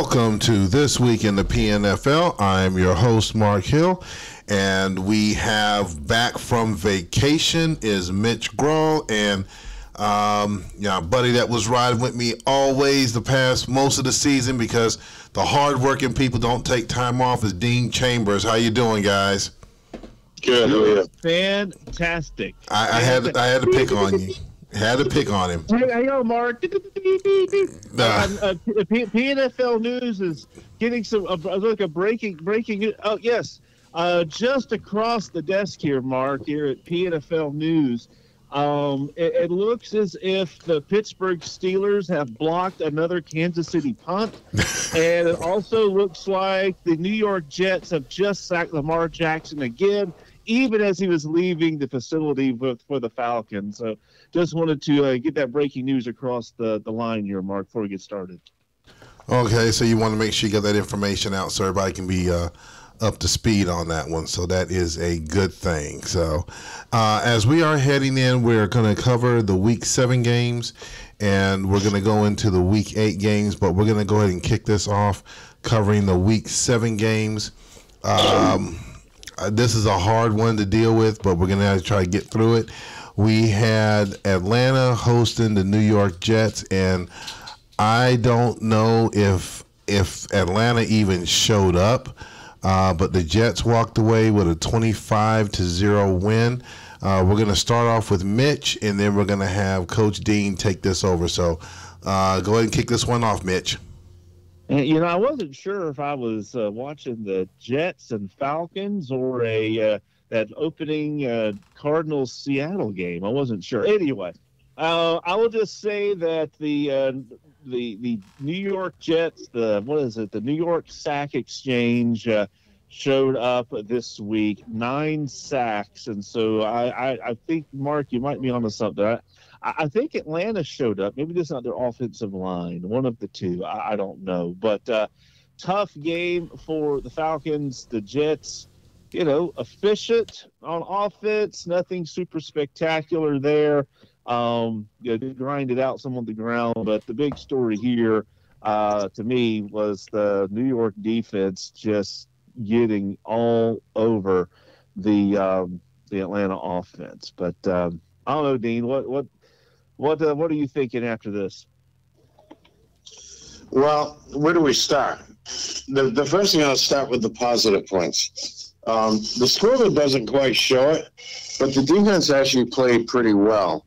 Welcome to This Week in the PNFL. I'm your host, Mark Hill, and we have back from vacation is Mitch Grohl, and buddy that was riding with me always the past most of the season because the hard-working people don't take time off is Dean Chambers. How you doing, guys? Good. How are you? Fantastic. I had to pick on you. Had to pick on him. Hey, yo, Mark. PNFL News is getting some breaking. Oh, yes. Just across the desk here, Mark, here at PNFL News, it looks as if the Pittsburgh Steelers have blocked another Kansas City punt, and it also looks like the New York Jets have just sacked Lamar Jackson again, even as he was leaving the facility for the Falcons. So just wanted to get that breaking news across the line here, Mark, before we get started. Okay, so you want to make sure you get that information out so everybody can be up to speed on that one. So that is a good thing. So as we are heading in, we're going to cover the Week 7 games, and we're going to go into the Week 8 games, but we're going to go ahead and kick this off covering the Week 7 games. This is a hard one to deal with, but we're going to try to get through it. We had Atlanta hosting the New York Jets, and I don't know if Atlanta even showed up, but the Jets walked away with a 25-0 win. We're going to start off with Mitch, and then we're going to have Coach Dean take this over. So go ahead and kick this one off, Mitch. And, I wasn't sure if I was watching the Jets and Falcons or that opening Cardinals-Seattle game. I wasn't sure. Anyway, I will just say that the New York Jets, the New York Sack Exchange showed up this week, 9 sacks. And so I think, Mark, you might be onto something. I think Atlanta showed up. Maybe just not their offensive line, one of the two. I don't know. But tough game for the Falcons. The Jets, efficient on offense, nothing super spectacular there. They grinded out some on the ground. But the big story here, to me, was the New York defense just getting all over the Atlanta offense. But I don't know, Dean, what are you thinking after this? Well, where do we start? The first thing, I'll start with the positive points. The scoreboard doesn't quite show it, but the defense actually played pretty well.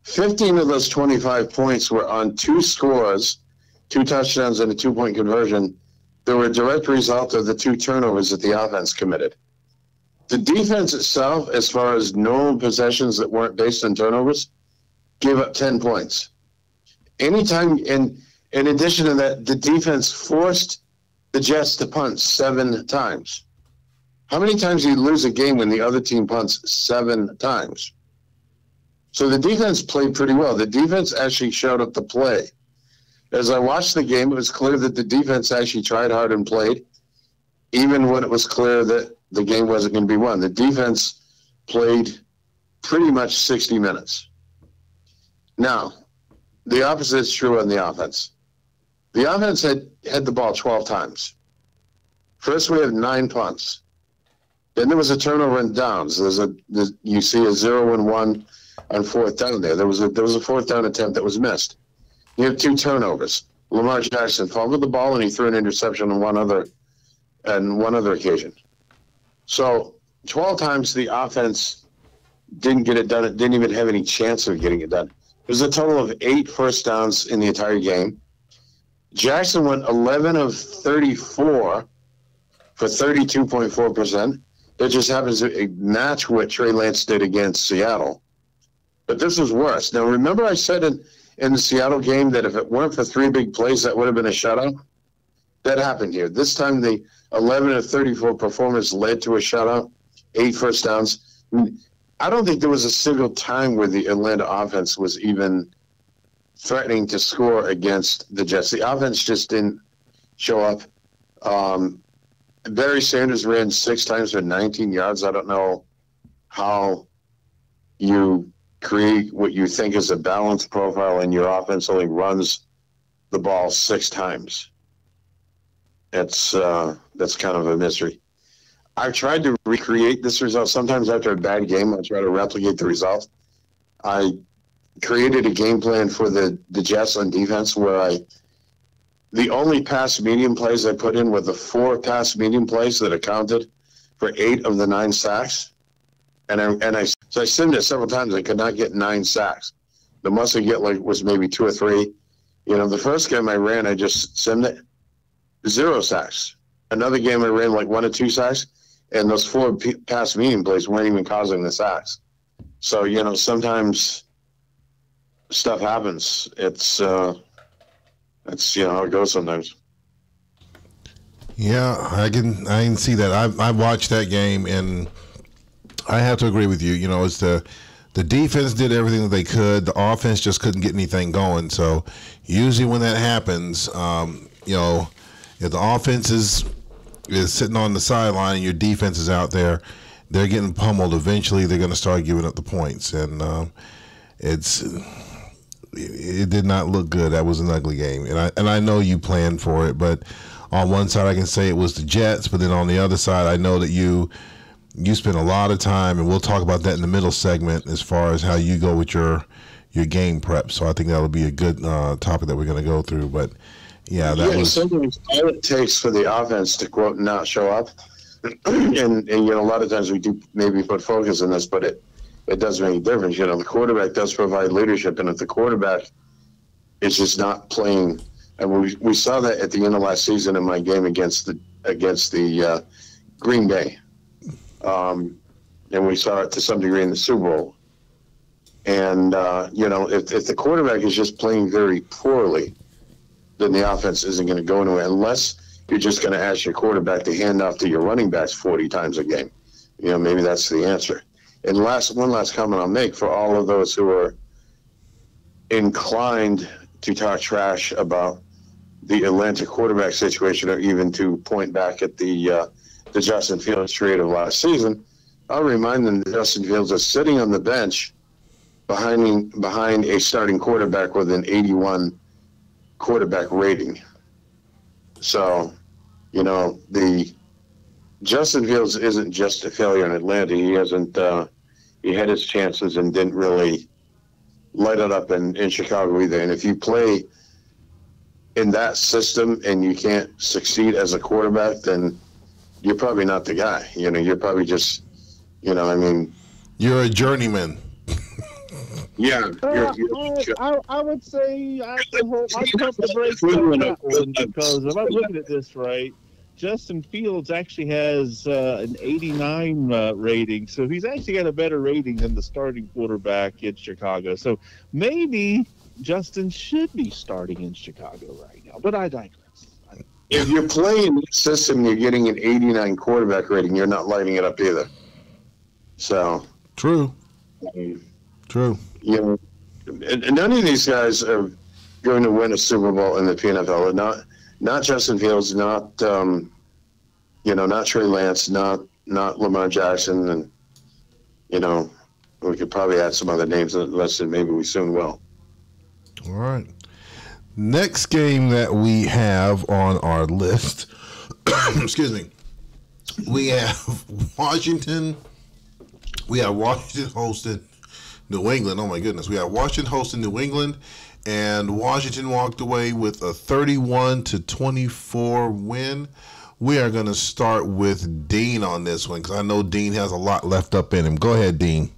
15 of those 25 points were on 2 scores, 2 touchdowns and a 2-point conversion. They were a direct result of the 2 turnovers that the offense committed. The defense itself, as far as normal possessions that weren't based on turnovers, gave up 10 points. Anytime, in addition to that, the defense forced the Jets to punt 7 times. How many times do you lose a game when the other team punts 7 times? So the defense played pretty well. The defense actually showed up to play. As I watched the game, it was clear that the defense actually tried hard and played, even when it was clear that the game wasn't going to be won. The defense played pretty much 60 minutes. Now, the opposite is true on the offense. The offense had the ball 12 times. First, we had 9 punts. Then there was a turnover and downs. You see a 0-1 on 4th down there. There was a 4th down attempt that was missed. You have 2 turnovers. Lamar Jackson fumbled the ball and he threw an interception on one other occasion. So 12 times the offense didn't get it done. It didn't even have any chance of getting it done. There's a total of 8 first downs in the entire game. Jackson went 11 of 34 for 32.4%. That just happens to match what Trey Lance did against Seattle. But this was worse. Now, remember I said in the Seattle game that if it weren't for 3 big plays, that would have been a shutout? That happened here. This time, the 11 of 34 performance led to a shutout, 8 first downs. I don't think there was a single time where the Atlanta offense was even threatening to score against the Jets. The offense just didn't show up. Barry Sanders ran 6 times for 19 yards. I don't know how you create what you think is a balanced profile and your offense only runs the ball 6 times. that's kind of a mystery. I've tried to recreate this result. Sometimes after a bad game, I try to replicate the result. I created a game plan for the Jets on defense where the only pass medium plays I put in were the 4 pass medium plays that accounted for 8 of the 9 sacks. So I simmed it several times. I could not get 9 sacks. The most I get was maybe 2 or 3. The first game I ran, I just simmed it 0 sacks. Another game I ran 1 or 2 sacks, and those 4 pass medium plays weren't even causing the sacks. So sometimes stuff happens. That's how it goes sometimes. Yeah, I can see that. I watched that game, and I have to agree with you. It's the defense did everything that they could. The offense just couldn't get anything going. So usually when that happens, if the offense is sitting on the sideline and your defense is out there, they're getting pummeled. Eventually, they're going to start giving up the points, and it did not look good. That was an ugly game, and I know you planned for it. But on one side, I can say it was the Jets, but then on the other side, I know that you spent a lot of time, and we'll talk about that in the middle segment as far as how you go with your game prep. So I think that'll be a good topic that we're going to go through. But yeah, that was sometimes all it takes for the offense to quote not show up, and a lot of times we do maybe put focus on this, but it does make a difference. The quarterback does provide leadership, and if the quarterback is just not playing, and we saw that at the end of last season in my game against the Green Bay, and we saw it to some degree in the Super Bowl. And if the quarterback is just playing very poorly, then the offense isn't going to go anywhere unless you're just going to ask your quarterback to hand off to your running backs 40 times a game. Maybe that's the answer. And one last comment I'll make for all of those who are inclined to talk trash about the Atlanta quarterback situation, or even to point back at the Justin Fields trade of last season, I'll remind them that Justin Fields is sitting on the bench behind a starting quarterback with an 81 quarterback rating. So, the Justin Fields isn't just a failure in Atlanta. He hasn't. He had his chances and didn't really light it up in Chicago either. And if you play in that system and you can't succeed as a quarterback, then you're probably not the guy. You're probably just, you're a journeyman. Yeah. I would say I have to break on that one, because if I'm looking at this right, Justin Fields actually has an 89 rating, so he's actually got a better rating than the starting quarterback in Chicago. So maybe Justin should be starting in Chicago right now, but I digress. If you're playing the system, you're getting an 89 quarterback rating, you're not lighting it up either. So true. True. None of these guys are going to win a Super Bowl in the PNFL. Not Justin Fields, not not Trey Lance, not Lamar Jackson, and we could probably add some other names on the list, and maybe we soon will. All right. Next game that we have on our list, excuse me, we have Washington. We have Washington hosting New England. Oh my goodness. We have Washington hosting New England, and Washington walked away with a 31-24 win. We are going to start with Dean on this one, because I know Dean has a lot left up in him. Go ahead, Dean.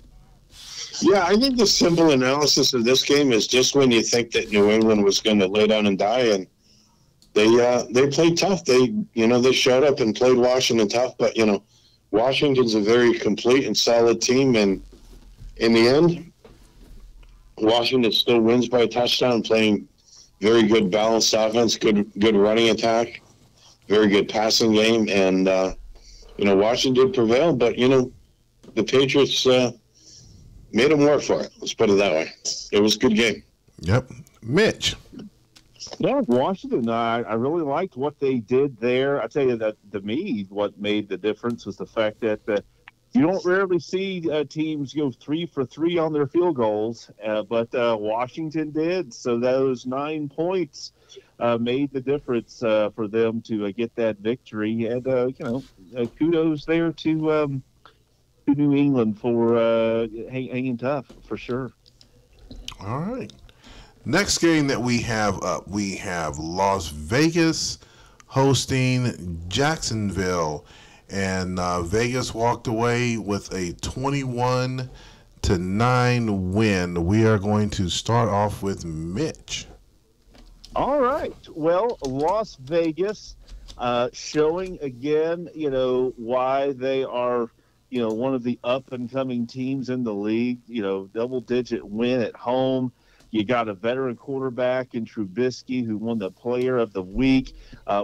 Yeah, I think the simple analysis of this game is just when you think that New England was going to lay down and die, and they played tough. They showed up and played Washington tough, but Washington's a very complete and solid team, and in the end, Washington still wins by a touchdown, playing very good balanced offense, good running attack, very good passing game, and Washington did prevail, but the Patriots made them work for it. Let's put it that way. It was a good game. Yep. Mitch. Yeah, Washington, I really liked what they did there. I tell you that, to me, what made the difference was the fact that you don't rarely see teams go 3 for 3 on their field goals, but Washington did. So those 9 points made the difference for them to get that victory. And kudos there to New England for hanging tough for sure. All right. Next game that we have up, we have Las Vegas hosting Jacksonville, and Vegas walked away with a 21-9 win. We are going to start off with Mitch. All right. Well, Las Vegas showing again, why they are, one of the up and coming teams in the league. Double-digit win at home. You got a veteran quarterback in Trubisky who won the Player of the Week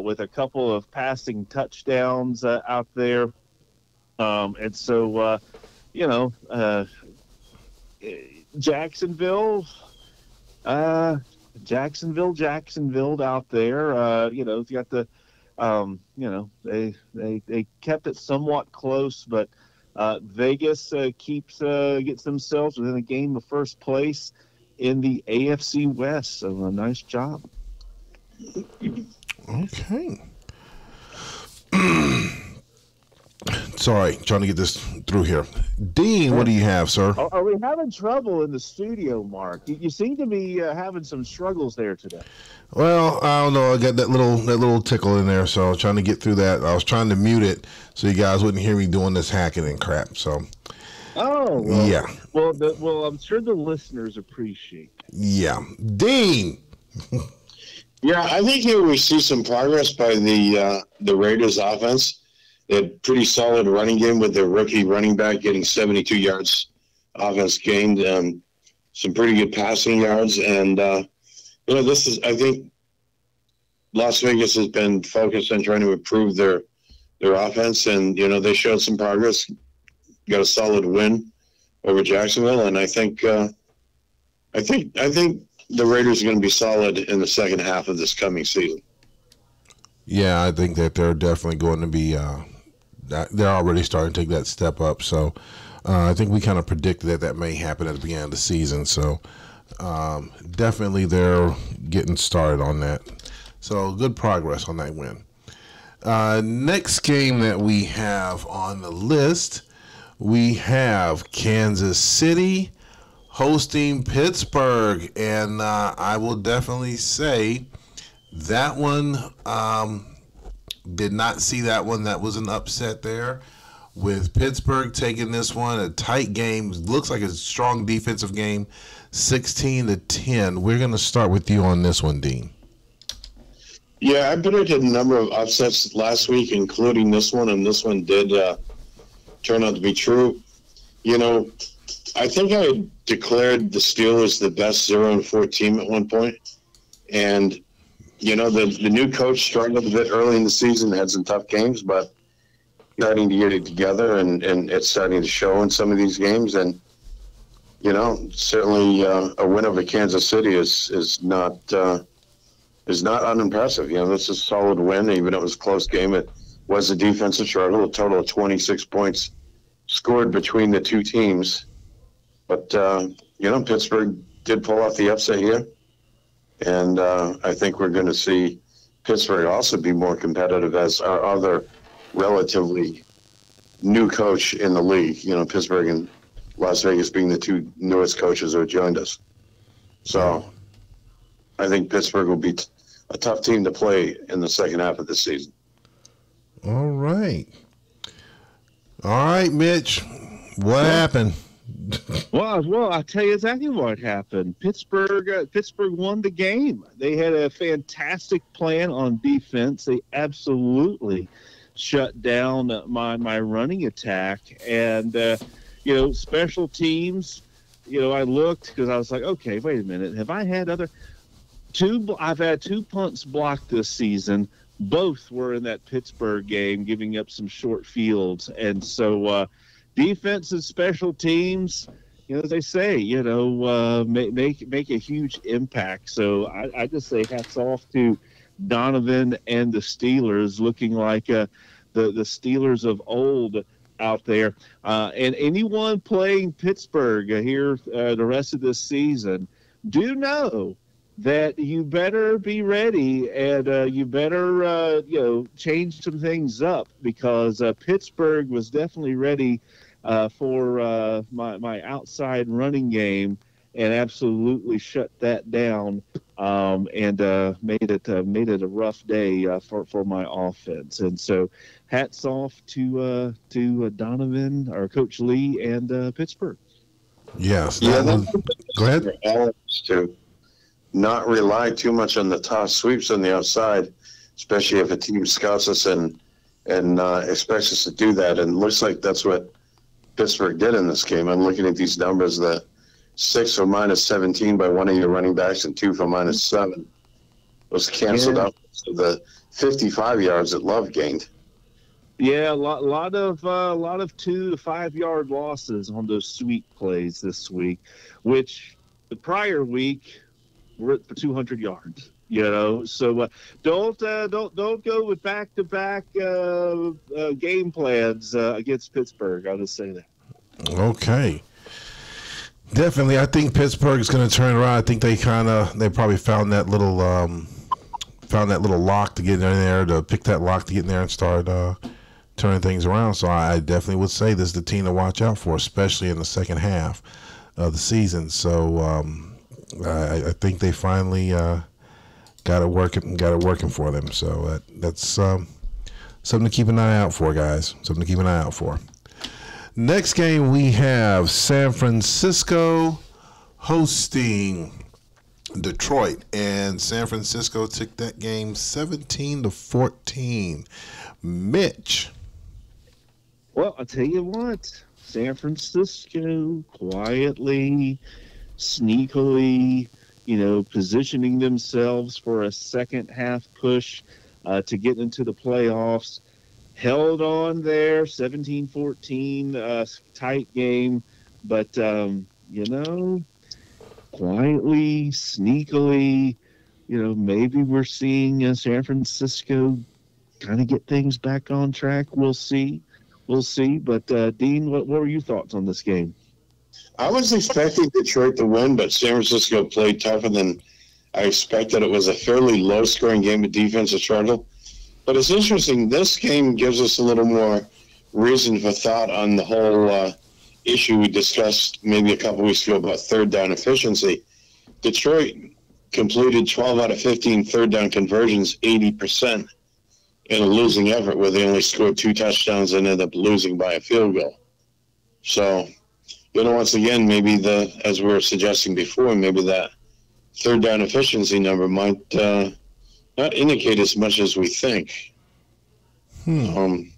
with a couple of passing touchdowns out there. And so, Jacksonville out there. You got the, they kept it somewhat close, but Vegas gets themselves within a game of first place in the AFC West. So a nice job. Okay. Sorry, trying to get this through here. Dean, what do you have, sir? Are we having trouble in the studio, Mark? You seem to be having some struggles there today. Well, I don't know. I got that little tickle in there, so I was trying to get through that. I was trying to mute it so you guys wouldn't hear me doing this hacking and crap. So. Oh, well, yeah. Well, I'm sure the listeners appreciate it. Yeah. Dean. Yeah, I think here we see some progress by the Raiders offense. They had pretty solid running game with their rookie running back getting 72 yards offense gained, some pretty good passing yards. And, I think Las Vegas has been focused on trying to improve their offense. And, they showed some progress, got a solid win over Jacksonville. And I think the Raiders are going to be solid in the second half of this coming season. Yeah, I think that they're definitely going to be they're already starting to take that step up. So I think we kind of predicted that may happen at the beginning of the season. So definitely they're getting started on that. So good progress on that win. Next game that we have on the list, we have Kansas City hosting Pittsburgh. And I will definitely say that one did not see that one. That was an upset there with Pittsburgh taking this one. A tight game. Looks like a strong defensive game. 16-10. We're going to start with you on this one, Dean. Yeah, I predicted a number of upsets last week, including this one, and this one did turn out to be true. I think I declared the Steelers the best 0-4 team at one point, and the new coach struggled a bit early in the season, had some tough games, but starting to get it together, and it's starting to show in some of these games. And, certainly a win over Kansas City is not unimpressive. This is a solid win, even though it was a close game. It was a defensive struggle, a total of 26 points scored between the two teams. But, Pittsburgh did pull off the upset here. And I think we're going to see Pittsburgh also be more competitive as our other relatively new coach in the league. Pittsburgh and Las Vegas being the two newest coaches who have joined us. So I think Pittsburgh will be a tough team to play in the second half of the season. All right. All right, Mitch. What happened? Well, I'll tell you exactly what happened. Pittsburgh won the game. They had a fantastic plan on defense. They absolutely shut down my running attack. And, special teams, I looked because I was like, okay, wait a minute. Have I had I've had two punts blocked this season. Both were in that Pittsburgh game, giving up some short fields. And so, defense and special teams, as they say, make a huge impact. So I just say hats off to Donovan and the Steelers, looking like the Steelers of old out there. And anyone playing Pittsburgh here the rest of this season, do know that you better be ready, and you better change some things up, because Pittsburgh was definitely ready for my outside running game, and absolutely shut that down, and made it a rough day for my offense. And so, hats off to Donovan, or Coach Lee, and Pittsburgh. Yes, Yeah, that that's was. Go ahead. for Alex to not rely too much on the toss sweeps on the outside, especially if a team scouts us and expects us to do that. And it looks like that's what Pittsburgh did in this game. I'm looking at these numbers: the 6 for -17 by one of your running backs, and 2 for -7 was canceled out. So the 55 yards that Love gained. Yeah, a lot of 2 to 5 yard losses on those sweep plays this week, which the prior week were for 200 yards. So don't go with back to back game plans against Pittsburgh. I'll just say that. Okay. Definitely, I think Pittsburgh is going to turn around. I think they probably found that little lock to get in there, to pick that lock to get in there and start turning things around. So I definitely would say this is the team to watch out for, especially in the second half of the season. So I think they finally got it working for them. So that's something to keep an eye out for, guys. Something to keep an eye out for. Next game, we have San Francisco hosting Detroit, and San Francisco took that game 17-14. Mitch. Well, I'll tell you what, San Francisco quietly, sneakily, positioning themselves for a second half push to get into the playoffs. Held on there, 17-14, tight game, but quietly, sneakily, maybe we're seeing San Francisco kind of get things back on track. We'll see. But Dean, what were your thoughts on this game? I was expecting Detroit to win, but San Francisco played tougher than I expected. It was a fairly low-scoring game of defensive struggle. But it's interesting. This game gives us a little more reason for thought on the whole issue we discussed maybe a couple weeks ago about third down efficiency. Detroit completed 12 out of 15 third down conversions, 80%, in a losing effort where they only scored 2 touchdowns and ended up losing by a field goal. So, once again, maybe as we were suggesting before, maybe that third down efficiency number might not indicate as much as we think. Again,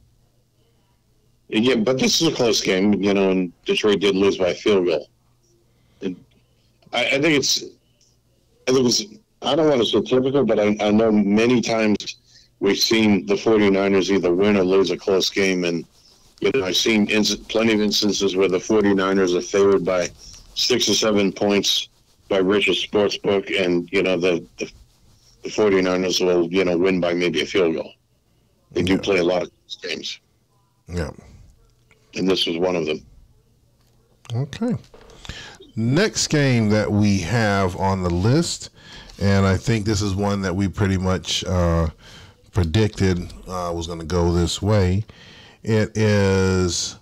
but this is a close game, and Detroit did lose by a field goal. And I think it's I don't want to say typical, but I know many times we've seen the 49ers either win or lose a close game. And, I've seen plenty of instances where the 49ers are favored by 6 or 7 points by Rich's Sportsbook, and, the 49ers will, win by maybe a field goal. They do play a lot of games. Yeah. And this was one of them. Okay. Next game that we have on the list, and I think this is one that we pretty much predicted was going to go this way. It is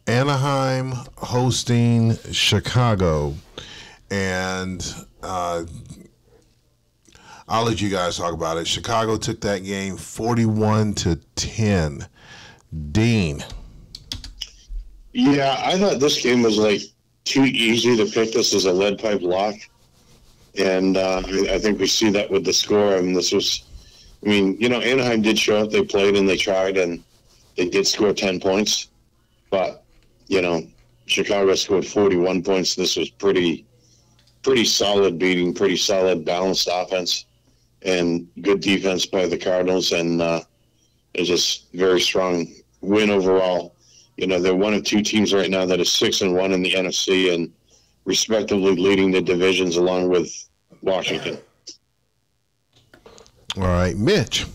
Anaheim hosting Chicago. And I'll let you guys talk about it. Chicago took that game 41-10. Dean. Yeah, I thought this game was too easy to pick this as a lead pipe lock. And I think we see that with the score. Anaheim did show up. They played and they tried, and they did score 10 points. But, Chicago scored 41 points. This was pretty solid beating, pretty solid balanced offense, and good defense by the Cardinals. And it's just very strong win overall. They're one of 2 teams right now that is 6-1 in the NFC, and respectively leading the divisions along with Washington. All right, Mitch.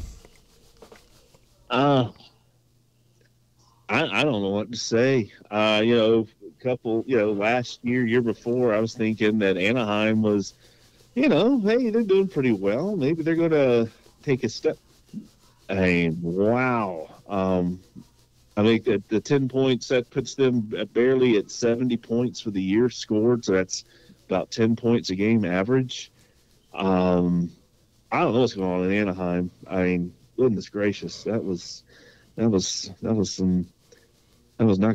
I don't know what to say. Last year before, I was thinking that Anaheim was, hey, they're doing pretty well. Maybe they're going to take a step. Wow. I think that the 10 points, that puts them barely at 70 points for the year scored. So that's about 10 points a game average. I don't know what's going on in Anaheim. Goodness gracious, that was not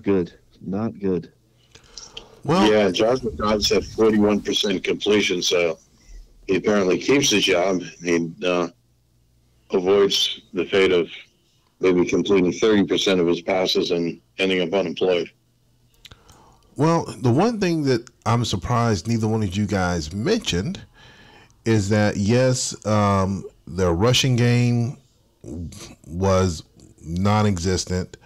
good. Not good. Well, yeah, Josh McDonald's had 41% completion, so he apparently keeps his job. He avoids the fate of maybe completing 30% of his passes and ending up unemployed. Well, the one thing that I'm surprised neither one of you guys mentioned is that, yes, their rushing game was non-existent,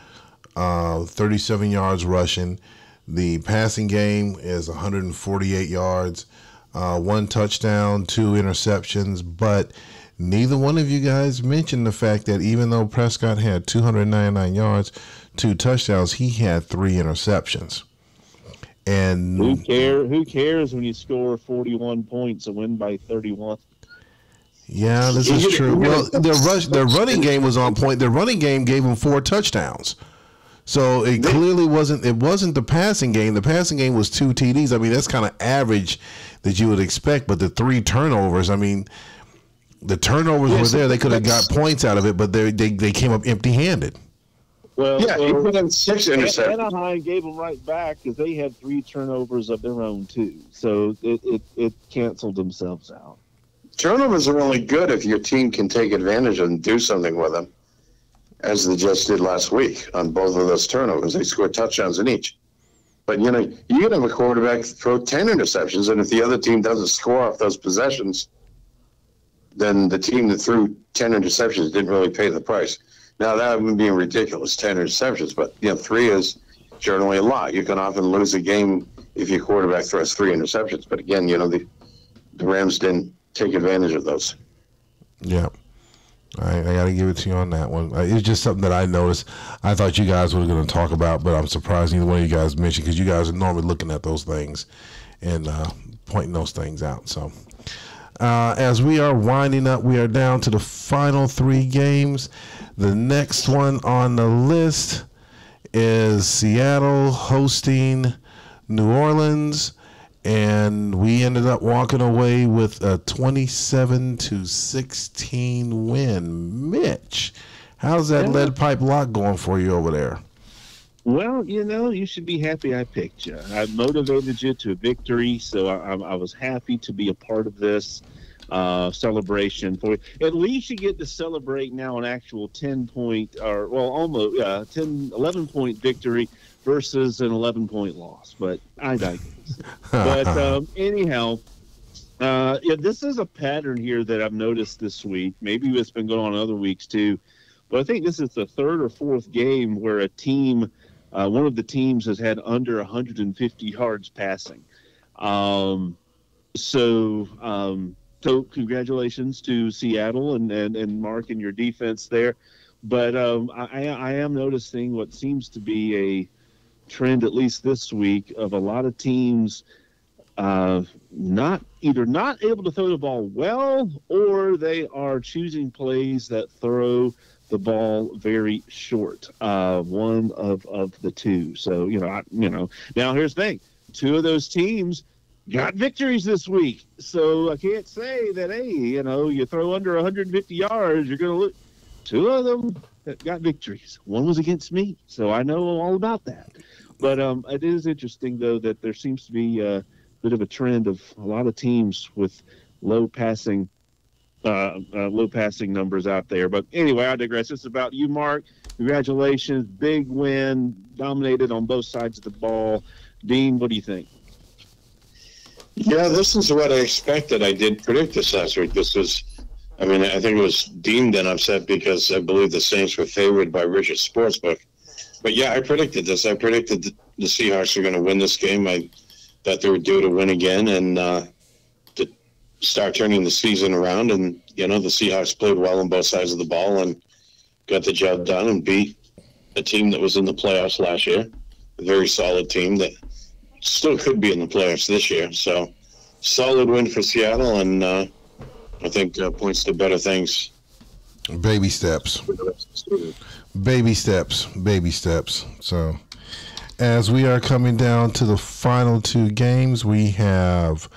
37 yards rushing. The passing game is 148 yards, 1 touchdown, 2 interceptions, but neither one of you guys mentioned the fact that even though Prescott had 299 yards, 2 touchdowns, he had 3 interceptions. And who cares when you score 41 points and win by 31? Yeah, this is true. Well, their running game was on point. Their running game gave them 4 touchdowns. So it clearly wasn't the passing game. The passing game was 2 TDs. I mean, that's kind of average that you would expect, but the 3 turnovers, I mean, the turnovers were there. They could have got points out of it, but they came up empty-handed. Well, yeah, he put in 6 interceptions. Anaheim gave them right back because they had 3 turnovers of their own too. So it canceled themselves out. Turnovers are only good if your team can take advantage and do something with them, as the Jets did last week on both of those turnovers. They scored touchdowns in each. But, you can have a quarterback throw 10 interceptions, and if the other team doesn't score off those possessions, then the team that threw 10 interceptions didn't really pay the price. Now, that would be ridiculous, 10 interceptions, but 3 is generally a lot. You can often lose a game if your quarterback throws 3 interceptions. But again, the Rams didn't take advantage of those. Yeah. I got to give it to you on that one. It's just something that I noticed. I thought you guys were going to talk about, but I'm surprised neither one of you guys mentioned, because you guys are normally looking at those things and pointing those things out. So as we are winding up, we are down to the final 3 games. The next one on the list is Seattle hosting New Orleans, and we ended up walking away with a 27-16 win. Mitch, how's that lead pipe lock going for you over there? Well, you should be happy I picked you. I motivated you to a victory, so I was happy to be a part of this celebration for you. At least you get to celebrate now an actual 10-point or almost 11-point victory versus an 11-point loss. But I digress. But anyhow, this is a pattern here that I've noticed this week. Maybe it's been going on other weeks too, but I think this is the 3rd or 4th game where a team, one of the teams, has had under 150 yards passing. So congratulations to Seattle and Mark and your defense there. But I am noticing what seems to be a trend, at least this week, of a lot of teams not able to throw the ball well, or they are choosing plays that throw the ball very short. One of the two. So now here's the thing: 2 of those teams got victories this week. So I can't say that, hey, you throw under 150 yards, you're going to lose. 2 of them that got victories. One was against me, so I know all about that. But it is interesting, though, that there seems to be a bit of a trend of a lot of teams with low passing numbers out there. But anyway, I digress. It's about you, Mark. Congratulations. Big win. Dominated on both sides of the ball. Dean, what do you think? Yeah, this is what I expected. I did predict this last week. I think it was deemed an upset because I believe the Saints were favored by Richard's Sportsbook. But yeah, I predicted this. I predicted the Seahawks were going to win this game. I thought they were due to win again and to start turning the season around. And, the Seahawks played well on both sides of the ball and got the job done and beat a team that was in the playoffs last year, a very solid team that still could be in the playoffs this year. So solid win for Seattle, and I think points to better things. Baby steps. Baby steps. Baby steps. So, as we are coming down to the final two games, we have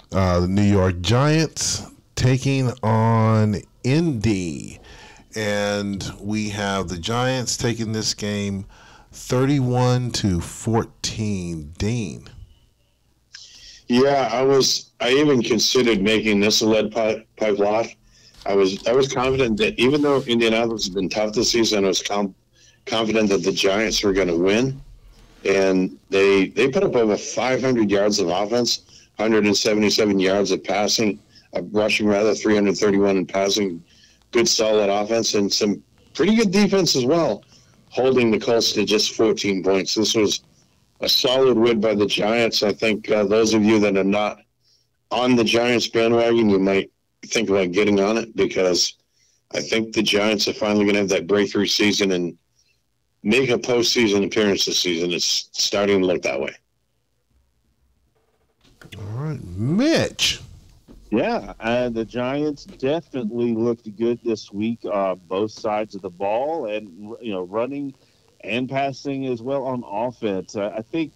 the New York Giants taking on Indy. And we have the Giants taking this game 31-14. Dean. Yeah, I even considered making this a lead pipe lock. I was confident that even though Indianapolis has been tough this season, I was confident that the Giants were going to win. And they put up over 500 yards of offense, 177 yards of passing, rushing rather, 331 in passing. Good solid offense and some pretty good defense as well, holding the Colts to just 14 points. This was a solid win by the Giants. I think those of you that are not on the Giants bandwagon, you might think about getting on it, because I think the Giants are finally going to have that breakthrough season and make a postseason appearance this season. It's starting to look that way. All right, Mitch. Yeah, and the Giants definitely looked good this week, both sides of the ball, and running and passing as well on offense. I think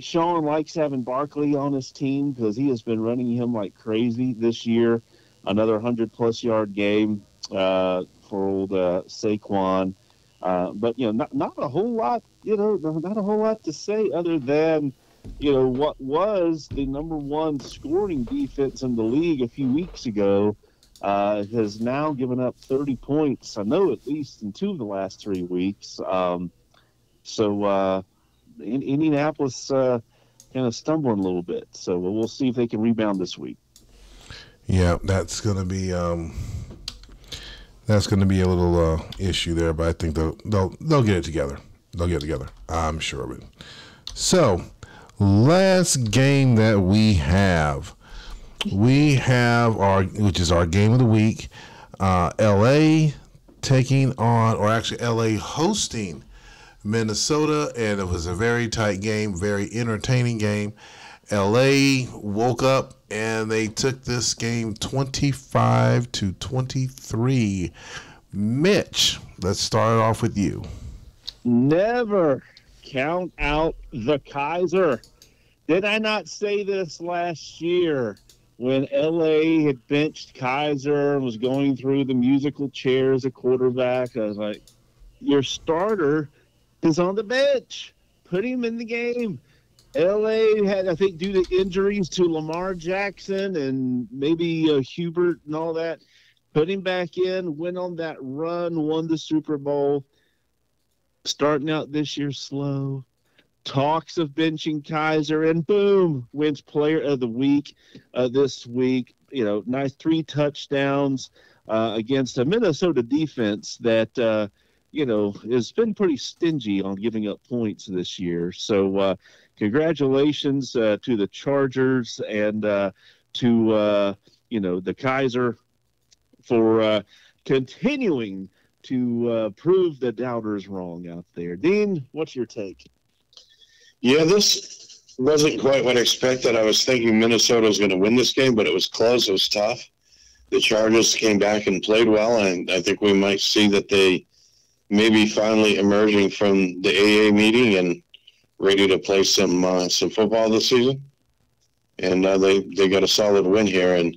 Sean likes having Barkley on his team because he has been running him like crazy this year. Another 100-plus yard game for old Saquon, but not a whole lot. Not a whole lot to say other than, what was the number one scoring defense in the league a few weeks ago has now given up 30 points. I know at least in 2 of the last 3 weeks. So Indianapolis kind of stumbling a little bit. So we'll see if they can rebound this week. Yeah, that's going to be a little issue there, but I think they'll get it together. They'll get it together. I'm sure of it. So, last game that we have which is our game of the week, LA taking on, or actually LA hosting Minnesota, and it was a very tight game, very entertaining game. LA woke up and they took this game 25-23. Mitch, let's start off with you. Never count out the Kaiser. Did I not say this last year when LA had benched Kaiser and was going through the musical chairs at quarterback? I was like, your starter is on the bench. Put him in the game. LA had, I think, due to injuries to Lamar Jackson and maybe Hubert and all that, put him back in, went on that run, won the Super Bowl. Starting out this year slow. Talks of benching Kaiser, and boom, wins Player of the Week this week. Nice 3 touchdowns against a Minnesota defense that has been pretty stingy on giving up points this year. So congratulations to the Chargers and to the Kaiser for continuing to prove the doubters wrong out there. Dean, what's your take? Yeah, this wasn't quite what I expected. I was thinking Minnesota was going to win this game, but it was close. It was tough. The Chargers came back and played well, and I think we might see that they may be finally emerging from the AA meeting and ready to play some football this season. And they got a solid win here. And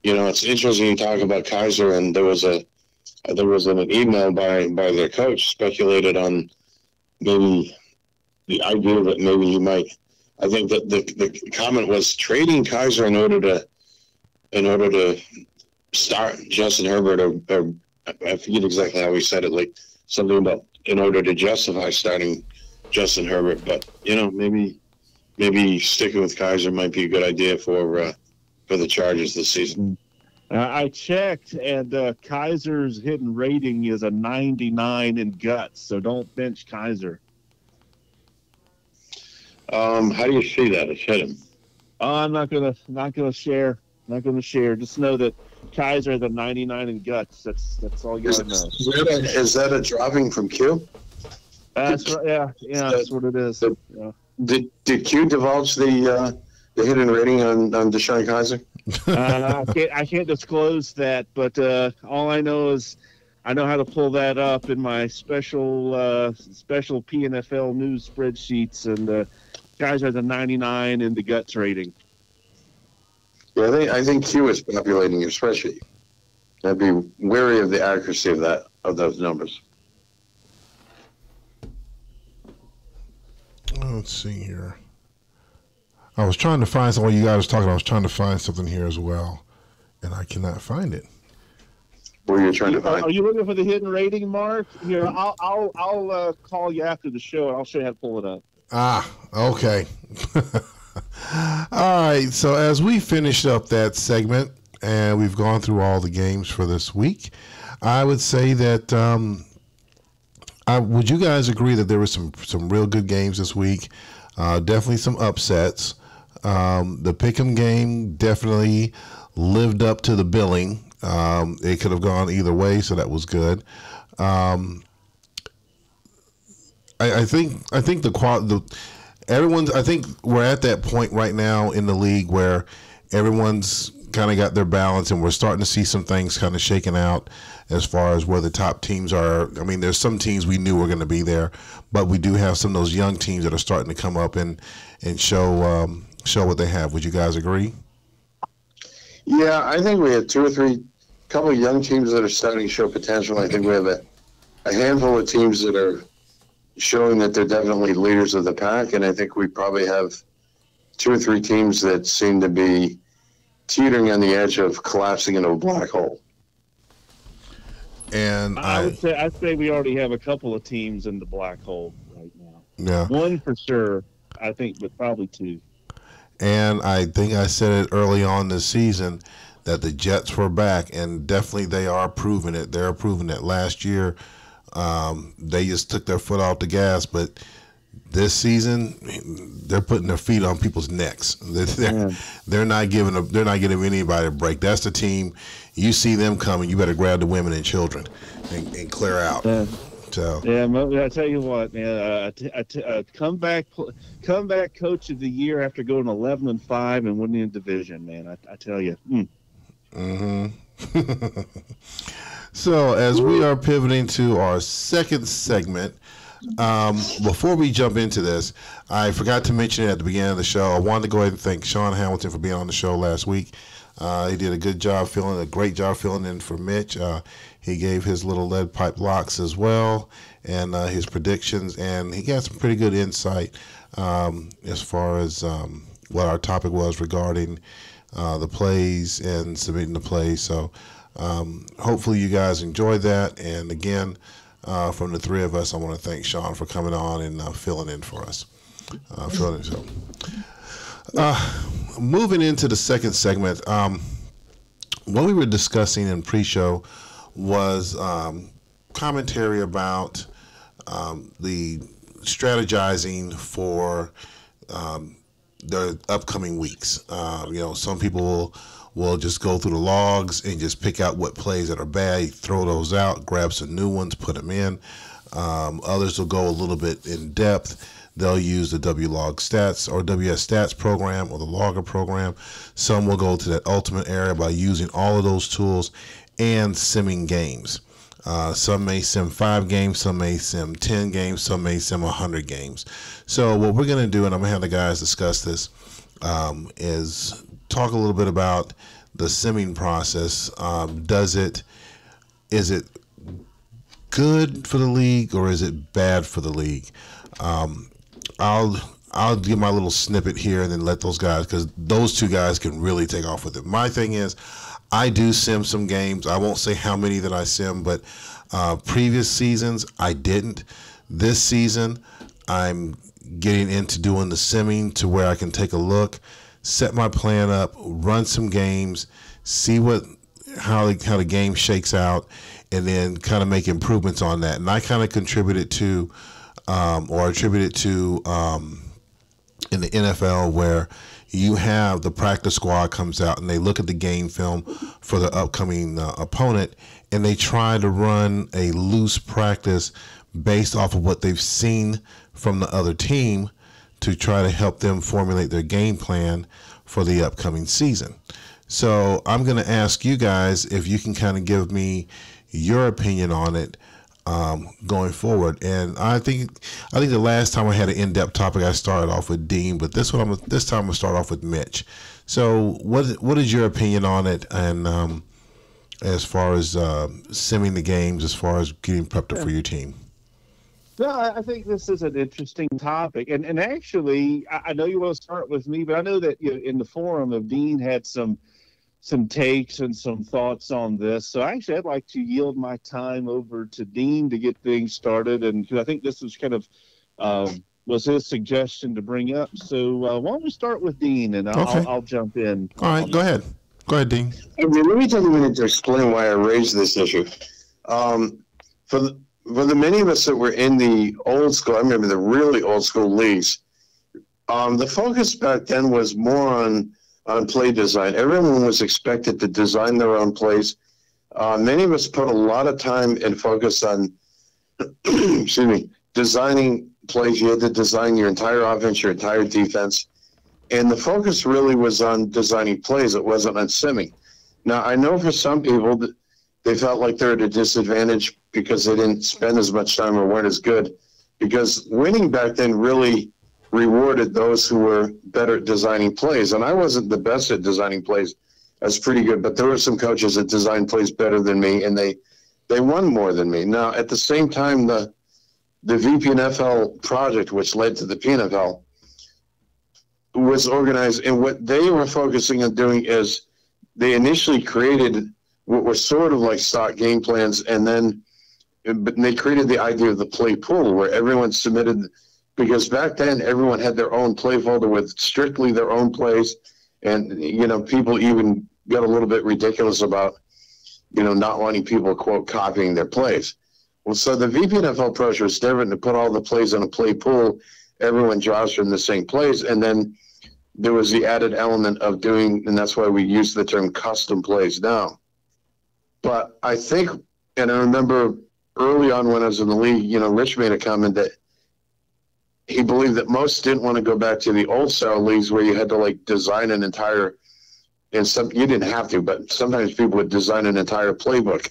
it's interesting you talk about Kaiser, and there was an email by their coach speculated on maybe the idea that maybe you might. I think that the comment was trading Kaiser in order to start Justin Herbert, or I forget exactly how he said it, like something about in order to justify starting Justin Herbert. But maybe sticking with Kaiser might be a good idea for the Chargers this season. I checked, and Kaiser's hidden rating is a 99 in guts, so don't bench Kaiser. How do you see that? It's hit him. I'm not gonna share. Not gonna share. Just know that Kaiser has a 99 in guts. That's all you gotta know. Is that a dropping from Q? That's right. Yeah, that's what it is. Did Q divulge the the hidden rating on Deshaun Kaiser? I can't disclose that, but all I know is I know how to pull that up in my special PNFL news spreadsheets, and guys has a 99 in the guts rating. Yeah, I think Q is populating your spreadsheet. I'd be wary of the accuracy of those numbers. Let's see here. I was trying to find something while you guys were talking. I was trying to find something here as well, and I cannot find it. What are you trying to find? Are you looking for the hidden rating, Mark? Here, I'll call you after the show, and I'll show you how to pull it up. Ah, okay. All right. So as we finished up that segment, and we've gone through all the games for this week, I would say that would you guys agree that there were some real good games this week? Definitely some upsets. The Pick'em game definitely lived up to the billing. It could have gone either way, so that was good. I think everyone's. I think we're at that point right now in the league where everyone's kind of got their balance, and we're starting to see some things kind of shaking out as far as where the top teams are. I mean, there's some teams we knew were going to be there, but we do have some of those young teams that are starting to come up and show what they have. Would you guys agree? Yeah, I think we have couple of young teams that are starting to show potential. I think we have a handful of teams that are showing that they're definitely leaders of the pack, and I think we probably have 2 or 3 teams that seem to be teetering on the edge of collapsing into a black hole. And I'd say we already have a couple of teams in the black hole right now. Yeah, one for sure, I think, but probably 2. And I think I said it early on this season that the Jets were back, and definitely they are proving it. They're proving it. Last year, they just took their foot off the gas, but this season they're putting their feet on people's necks. They're not giving anybody a break. That's the team. You see them coming, you better grab the women and children and clear out. So I tell you what, man, comeback coach of the year after going 11-5 and winning the division, man. I tell you. So as we are pivoting to our second segment, before we jump into this, I forgot to mention it at the beginning of the show. I wanted to go ahead and thank Sean Hamilton for being on the show last week. He did a great job filling in for Mitch. He gave his little lead pipe locks as well, and his predictions, and he got some pretty good insight as far as what our topic was regarding the plays and submitting the plays. So hopefully you guys enjoyed that. And again, from the 3 of us, I want to thank Sean for coming on and filling in for us. Moving into the second segment, what we were discussing in pre-show was commentary about the strategizing for the upcoming weeks. Some people will just go through the logs and just pick out what plays that are bad, throw those out, grab some new ones, put them in. Others will go a little bit in depth. They'll use the WLog Stats or WS Stats program or the Logger program. Some will go to that ultimate area by using all of those tools and simming games. Some may sim 5 games, some may sim 10 games, some may sim 100 games. So what we're going to do, and I'm going to have the guys discuss this, is talk a little bit about the simming process. Is it good for the league or is it bad for the league? I'll give my little snippet here and then let those guys, because those 2 guys can really take off with it. My thing is, I do sim some games. I won't say how many that I sim, but previous seasons I didn't. This season I'm getting into doing the simming to where I can take a look, set my plan up, run some games, see how the game shakes out, and then kind of make improvements on that. And I kind of attribute it to in the NFL, where you have the practice squad comes out and they look at the game film for the upcoming opponent, and they try to run a loose practice based off of what they've seen from the other team to try to help them formulate their game plan for the upcoming season. So I'm going to ask you guys if you can kind of give me your opinion on it going forward. And I think the last time I had an in-depth topic, I started off with Dean, but this time I'm going to start off with Mitch. So what is your opinion on it, and as far as simming the games, as far as getting prepped up for your team? No, I think this is an interesting topic, and actually, I know you want to start with me, but I know that in the forum of Dean had some takes and some thoughts on this. So actually, I'd like to yield my time over to Dean to get things started, and because I think this was kind of was his suggestion to bring up. So why don't we start with Dean, and I'll jump in. All right, go ahead. Go ahead, Dean. Let me take a minute to explain why I raised this issue. For the many of us that were in the old school, I remember the really old school leagues, the focus back then was more on play design. Everyone was expected to design their own plays. Many of us put a lot of time and focus on, excuse me, designing plays. You had to design your entire offense, your entire defense. And the focus really was on designing plays. It wasn't on simming. Now, I know for some people that they felt like they're at a disadvantage because they didn't spend as much time or weren't as good, because winning back then really rewarded those who were better at designing plays. And I wasn't the best at designing plays. I was pretty good, but there were some coaches that designed plays better than me, and they won more than me. Now, at the same time, the VPNFL project, which led to the PNFL, was organized, and what they were focusing on doing is they initially created what were sort of like stock game plans, and then but they created the idea of the play pool where everyone submitted, because back then everyone had their own play folder with strictly their own plays, and people even got a little bit ridiculous about not wanting people, quote, copying their plays. Well, so the VPNFL approach was different, to put all the plays in a play pool. Everyone draws from the same plays, and then there was the added element of doing, and that's why we use the term custom plays now. But I think, and I remember early on when I was in the league, Rich made a comment that he believed that most didn't want to go back to the old style leagues where you had to design an entire, and you didn't have to, but sometimes people would design an entire playbook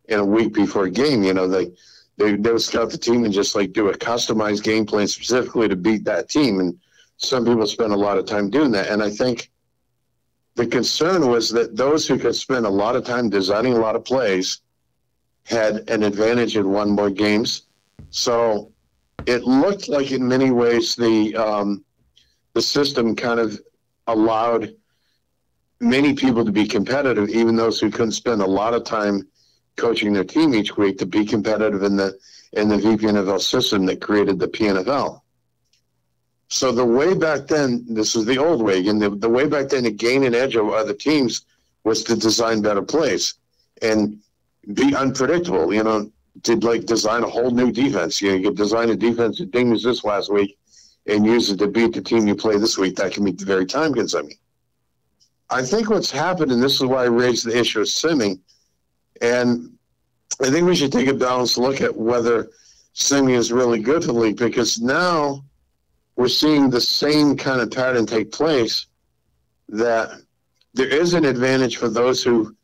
in a week before a game. They would scout the team and just do a customized game plan specifically to beat that team. And some people spend a lot of time doing that. And I think the concern was that those who could spend a lot of time designing a lot of plays had an advantage and won more games. So it looked like in many ways the system kind of allowed many people to be competitive, even those who couldn't spend a lot of time coaching their team each week, to be competitive in the VPNFL system that created the PNFL. So the way back then, this is the old way, and the way back then to gain an edge over other teams was to design better plays and be unpredictable. To design a whole new defense. You could design a defense that dinged us this last week and use it to beat the team you play this week. That can be very time consuming. I think what's happened, and this is why I raised the issue of simming, and I think we should take a balanced look at whether simming is really good for the league, because now we're seeing the same kind of pattern take place, that there is an advantage for those who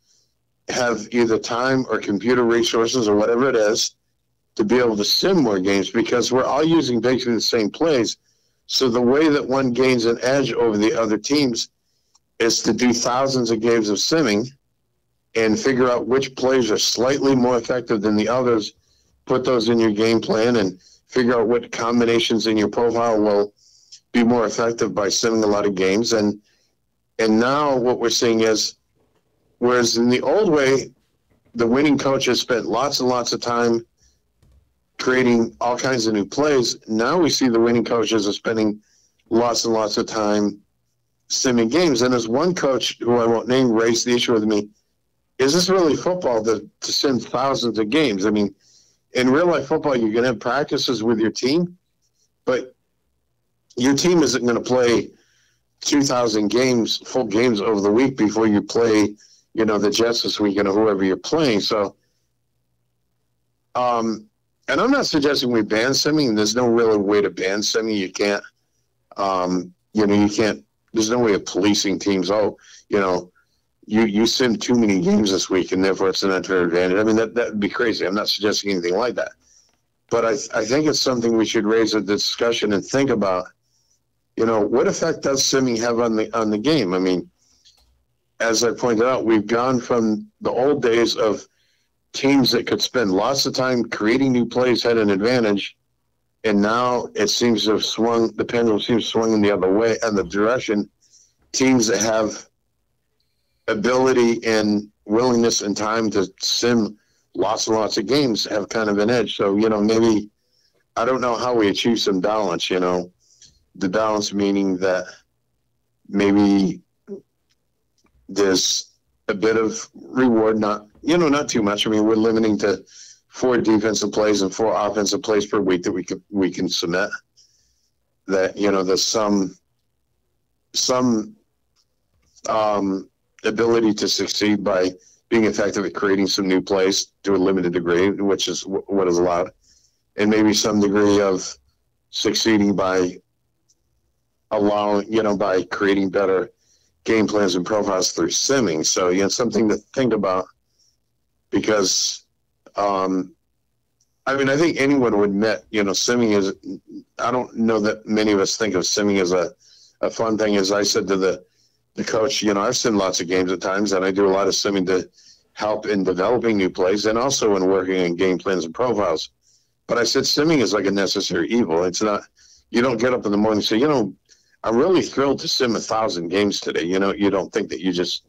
have either time or computer resources or whatever it is to be able to sim more games, because we're all using basically the same plays. So the way that one gains an edge over the other teams is to do thousands of games of simming and figure out which plays are slightly more effective than the others, put those in your game plan, and figure out what combinations in your profile will be more effective by simming a lot of games. And now what we're seeing is, whereas in the old way, the winning coaches spent lots and lots of time creating all kinds of new plays, now we see the winning coaches are spending lots and lots of time simming games. And as one coach, who I won't name, raised the issue with me, is this really football to sim thousands of games? I mean, in real life football, you're going to have practices with your team, but your team isn't going to play 2,000 games, full games over the week before you play, the Jets this weekend or whoever you're playing. So, and I'm not suggesting we ban simming. There's no real way to ban simming. You can't. You can't. There's no way of policing teams. Oh, you sim too many games this week, and therefore it's an unfair advantage. I mean, that would be crazy. I'm not suggesting anything like that. But I think it's something we should raise a discussion and think about. What effect does simming have on the game? I mean, as I pointed out, we've gone from the old days of teams that could spend lots of time creating new plays had an advantage, and now it seems to have swung. The pendulum seems swung the other way, and the direction. Teams that have ability and willingness and time to sim lots and lots of games have kind of an edge. So, maybe I don't know how we achieve some balance, the balance meaning that maybe there's a bit of reward, not too much. I mean, we're limiting to 4 defensive plays and 4 offensive plays per week that we can submit. That, there's some ability to succeed by being effective at creating some new plays to a limited degree, which is what is allowed, and maybe some degree of succeeding by by creating better game plans and profiles through simming. So, something to think about, because, I think anyone would admit, simming is, I don't know that many of us think of simming as a fun thing. As I said to the coach, I've simmed lots of games at times, and I do a lot of simming to help in developing new plays and also in working on game plans and profiles. But I said simming is like a necessary evil. It's not, you don't get up in the morning and say, I'm really thrilled to sim 1,000 games today. You don't think that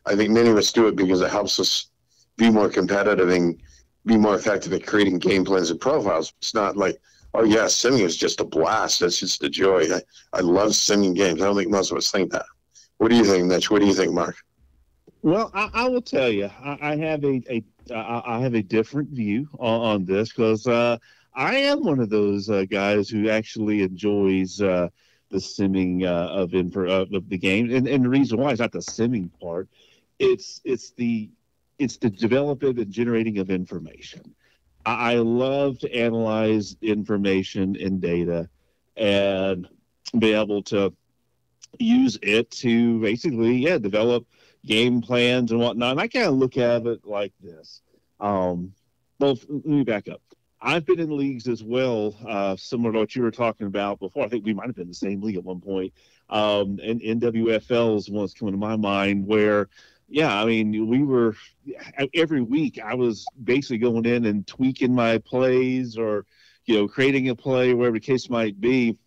I think many of us do it because it helps us be more competitive and be more effective at creating game plans and profiles. It's not like, oh yeah, simming is just a blast. That's just a joy. I love simming games. I don't think most of us think that. What do you think, Mitch? What do you think, Mark? Well, I will tell you, I have a different view on this, because I am one of those guys who actually enjoys the simming of the game, and the reason why is not the simming part; it's the developing and generating of information. I love to analyze information and data, and be able to use it to basically, develop game plans and whatnot. And I kind of look at it like this. Well, let me back up. I've been in leagues as well, similar to what you were talking about before. I think we might have been in the same league at one point. And NWFL is one that's coming to my mind, where, we were, every week I was basically going in and tweaking my plays, or, creating a play, wherever the case might be,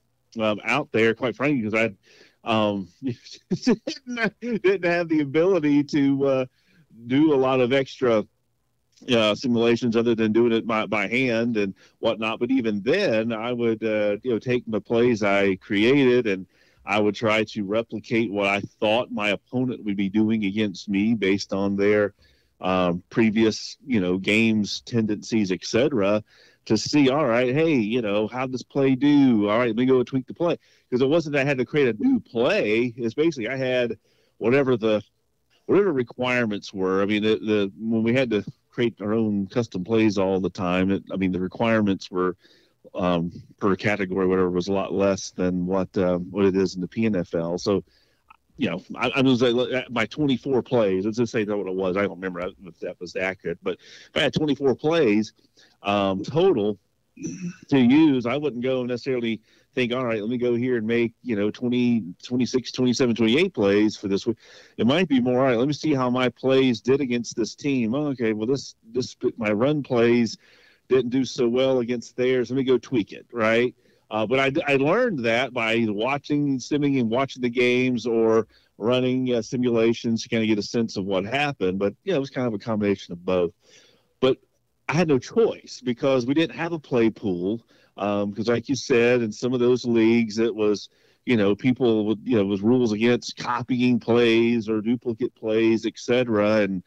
out there, quite frankly, because I didn't have the ability to do a lot of extra simulations other than doing it by hand and whatnot. But even then, I would take the plays I created, and I would try to replicate what I thought my opponent would be doing against me based on their previous games, tendencies, etc., to see, all right, hey, how'd this play do? All right, let me go tweak the play. Because it wasn't that I had to create a new play. It's basically I had whatever requirements were. I mean, when we had to create our own custom plays all the time, the requirements were per category, whatever, was a lot less than what it is in the PNFL. So, I was like, by 24 plays, let's just say that's what it was. I don't remember if that was accurate, but if I had 24 plays total to use, I wouldn't go necessarily think, all right, let me go here and make 20, 26, 27, 28 plays for this week. It might be more, all right, let me see how my plays did against this team. Oh, okay, well, this my run plays didn't do so well against theirs. Let me go tweak it, right? But I learned that by either watching simming and watching the games, or running simulations to kind of get a sense of what happened. But it was kind of a combination of both. But I had no choice, because we didn't have a play pool. Because like you said, in some of those leagues, it was, people would, was rules against copying plays or duplicate plays, etc. And,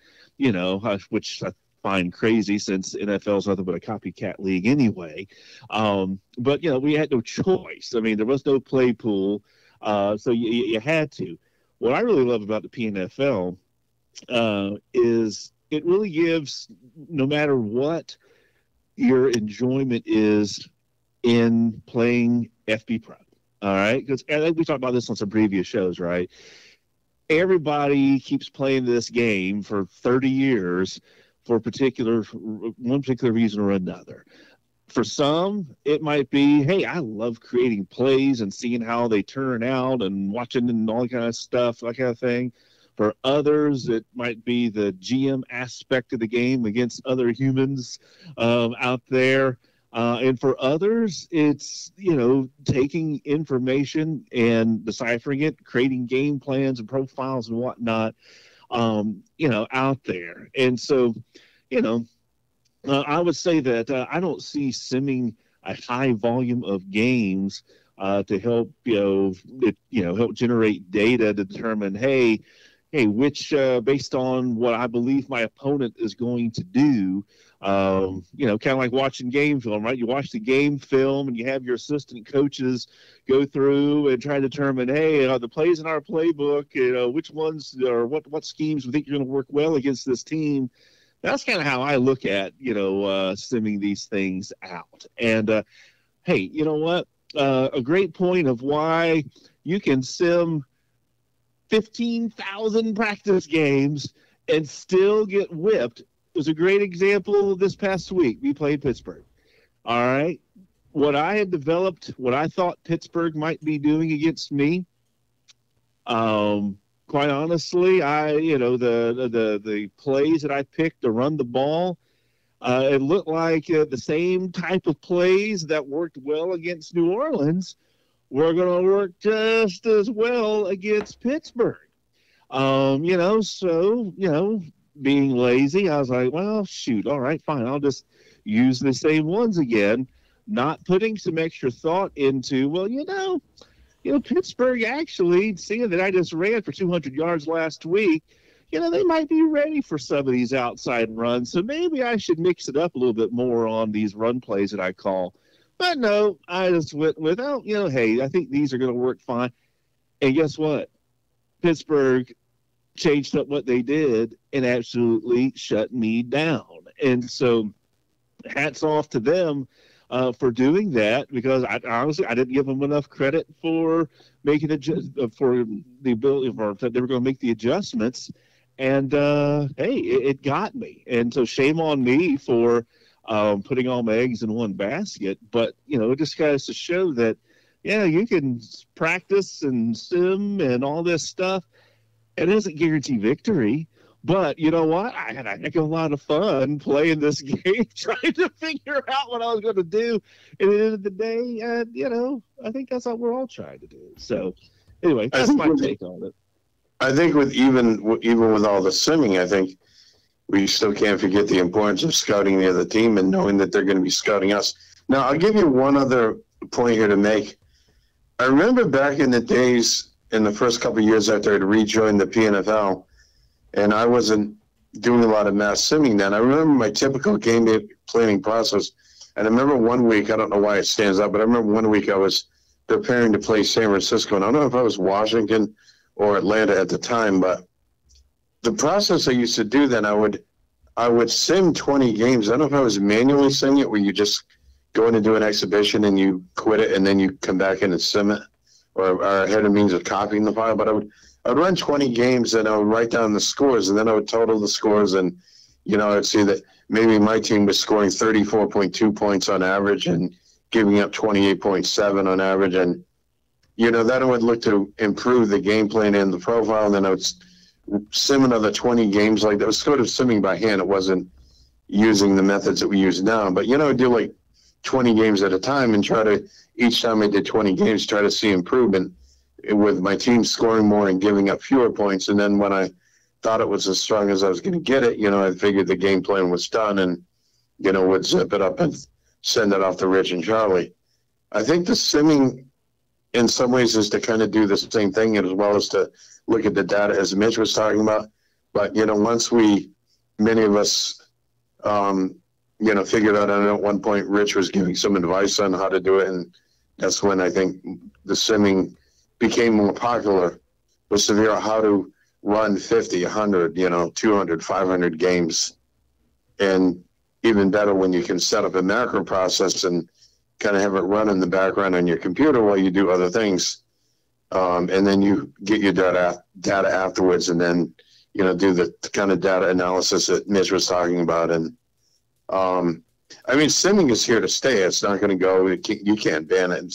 which I find crazy, since NFL is nothing but a copycat league anyway. But, we had no choice. There was no play pool. So you had to. What I really love about the PNFL is it really gives, no matter what your enjoyment is in playing FB Pro. All right, because I think we talked about this on some previous shows, right? Everybody keeps playing this game for 30 years for one particular reason or another. For some, it might be, hey, I love creating plays and seeing how they turn out and watching and all that kind of stuff, that kind of thing. For others, it might be the GM aspect of the game against other humans out there. And for others, it's, taking information and deciphering it, creating game plans and profiles and whatnot, out there. And so, I would say that I don't see simming a high volume of games to help, help generate data to determine, hey, which based on what I believe my opponent is going to do, kind of like watching game film, right? You watch the game film and you have your assistant coaches go through and try to determine, hey, the plays in our playbook, which ones or what schemes we think are going to work well against this team. That's kind of how I look at, simming these things out. And, hey, you know what? A great point of why you can sim 15,000 practice games and still get whipped was a great example this past week. We played Pittsburgh. All right. What I had developed, what I thought Pittsburgh might be doing against me, quite honestly, the plays that I picked to run the ball, it looked like the same type of plays that worked well against New Orleans were going to work just as well against Pittsburgh. Being lazy, I was like, well, shoot, all right, fine. I'll just use the same ones again, not putting some extra thought into, Pittsburgh actually, seeing that I just ran for 200 yards last week, they might be ready for some of these outside runs. So maybe I should mix it up a little bit more on these run plays that I call. But no, I just went with, hey, I think these are going to work fine. And guess what? Pittsburgh changed up what they did and absolutely shut me down. And so hats off to them for doing that, because I honestly didn't give them enough credit for making for the ability that they were going to make the adjustments. And hey, it got me. And so shame on me for putting all my eggs in one basket. But it just goes to show that you can practice and sim and all this stuff. It doesn't guarantee victory. But you know what? I had a heck of a lot of fun playing this game, trying to figure out what I was going to do. And at the end of the day, I think that's what we're all trying to do. So anyway, that's my take on it. I think with even with all the simming, I think we still can't forget the importance of scouting the other team and knowing that they're going to be scouting us. Now, I'll give you one other point here to make. I remember back in the days, in the first couple of years after I'd rejoined the PNFL, and I wasn't doing a lot of mass simming then. I remember my typical game day planning process. And I remember one week, I don't know why it stands out, but I remember one week I was preparing to play San Francisco. And I don't know if I was Washington or Atlanta at the time, but the process I used to do then, I would sim 20 games. I don't know if I was manually simming it, where you just go in and do an exhibition and you quit it and then you come back in and sim it, or I had a means of copying the file. But I'd run 20 games and I would write down the scores, and then I would total the scores, and I'd see that maybe my team was scoring 34.2 points on average and giving up 28.7 on average, and then I would look to improve the game plan and the profile, and then I would sim another 20 games like that. It was sort of simming by hand. It wasn't using the methods that we use now, but I'd do like 20 games at a time and try to, each time I did 20 games, try to see improvement with my team scoring more and giving up fewer points. And then when I thought it was as strong as I was going to get it, I figured the game plan was done and, would zip it up and send it off to Rich and Charlie. I think the simming in some ways is to kind of do the same thing, as well as to look at the data, as Mitch was talking about. But, once many of us, figured out, I know at one point Rich was giving some advice on how to do it. And that's when I think the simming became more popular, was to figure out how to run 50, 100, 200, 500 games. And even better when you can set up a macro process and kind of have it run in the background on your computer while you do other things. And then you get your data afterwards, and then, do the kind of data analysis that Mitch was talking about. And I mean, simming is here to stay. It's not going to go. You can't ban it.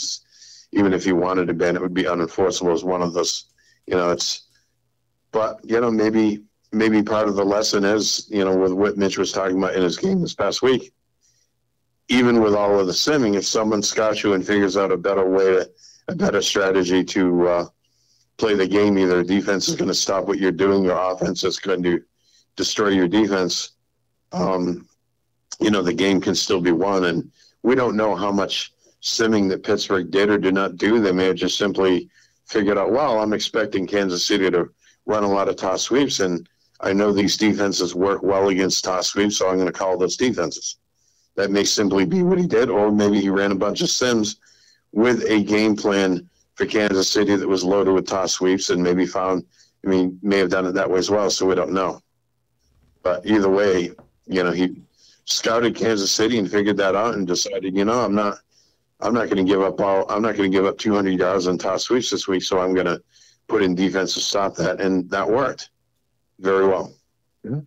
Even if you wanted to ban it, it would be unenforceable as one of those. But maybe part of the lesson is, with what Mitch was talking about in his game this past week. Even with all of the simming, if someone scouts you and figures out a better strategy to play the game, either defense is going to stop what you're doing, your offense is going to destroy your defense. The game can still be won. And we don't know how much simming that Pittsburgh did or did not do. They may have just simply figured out, well, I'm expecting Kansas City to run a lot of toss sweeps, and I know these defenses work well against toss sweeps, so I'm going to call those defenses. That may simply be what he did, or maybe he ran a bunch of sims with a game plan for Kansas City that was loaded with toss sweeps, and maybe may have done it that way as well, so we don't know. But either way, he scouted Kansas City and figured that out and decided, I'm not going to give up 200 yards on toss sweeps this week, so I'm going to put in defense to stop that, and that worked very well. Yeah.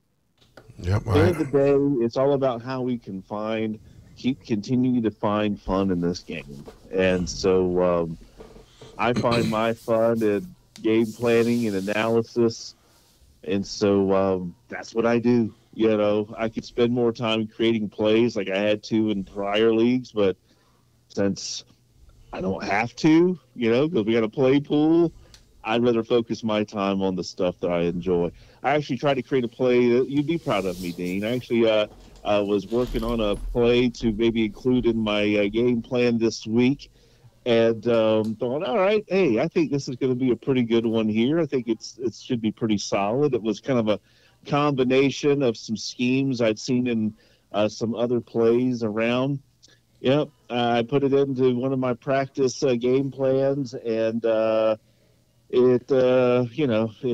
Yep. At the end of the day, it's all about how we can continue to find fun in this game. And so I find my fun in game planning and analysis. And so that's what I do. I could spend more time creating plays like I had to in prior leagues, but since I don't have to, because we got a play pool, I'd rather focus my time on the stuff that I enjoy. I actually tried to create a play that you'd be proud of me, Dean. I actually was working on a play to maybe include in my game plan this week, and thought, all right, hey, I think this is going to be a pretty good one here. I think it should be pretty solid. It was kind of a combination of some schemes I'd seen in some other plays around. Yep, I put it into one of my practice game plans, and it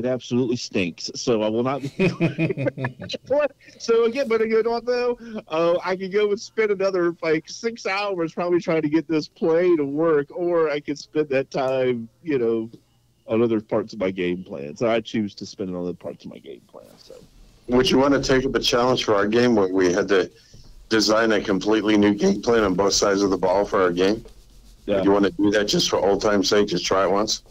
absolutely stinks. So I will not be. So again, but though, I could go and spend another 6 hours probably trying to get this play to work, or I could spend that time, on other parts of my game plan. So I choose to spend it on other parts of my game plan. So, would you want to take up a challenge for our game where we had to design a completely new game plan on both sides of the ball for our game? Yeah. Do you want to do that just for old time's sake? Just try it once.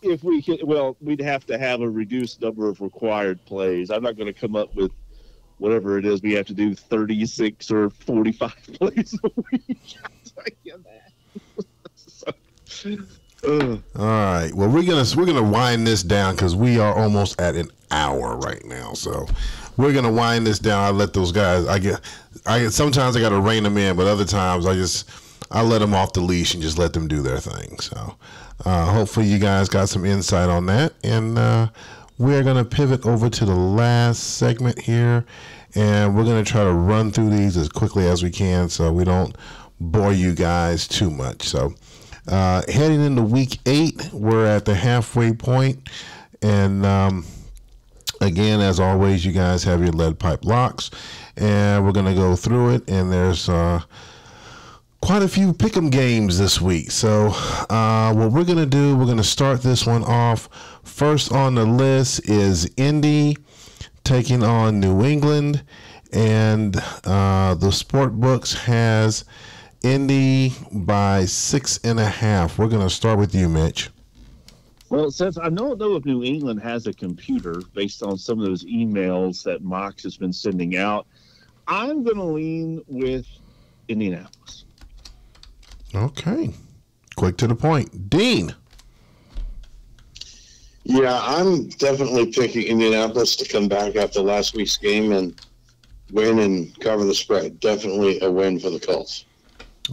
If we could, we'd have to have a reduced number of required plays. I'm not going to come up with whatever it is we have to do 36 or 45 plays a week. All right. Well, we're gonna wind this down because we are almost at an hour right now. So we're gonna wind this down. I let those guys. Sometimes I got to rein them in, but other times I let them off the leash and just let them do their thing. So hopefully you guys got some insight on that, and we're gonna pivot over to the last segment here, and we're gonna try to run through these as quickly as we can so we don't bore you guys too much. So. Heading into week 8, we're at the halfway point, and again, as always, you guys have your lead pipe locks, and we're going to go through it, and there's quite a few pick'em games this week. So what we're going to do, we're going to start this one off. First on the list is Indy taking on New England, and the sport books has Indy by 6.5. We're going to start with you, Mitch. Well, since I don't know if New England has a computer based on some of those emails that Mox has been sending out, I'm going to lean with Indianapolis. Okay. Quick to the point. Dean. Yeah, I'm definitely picking Indianapolis to come back after last week's game and win and cover the spread. Definitely a win for the Colts.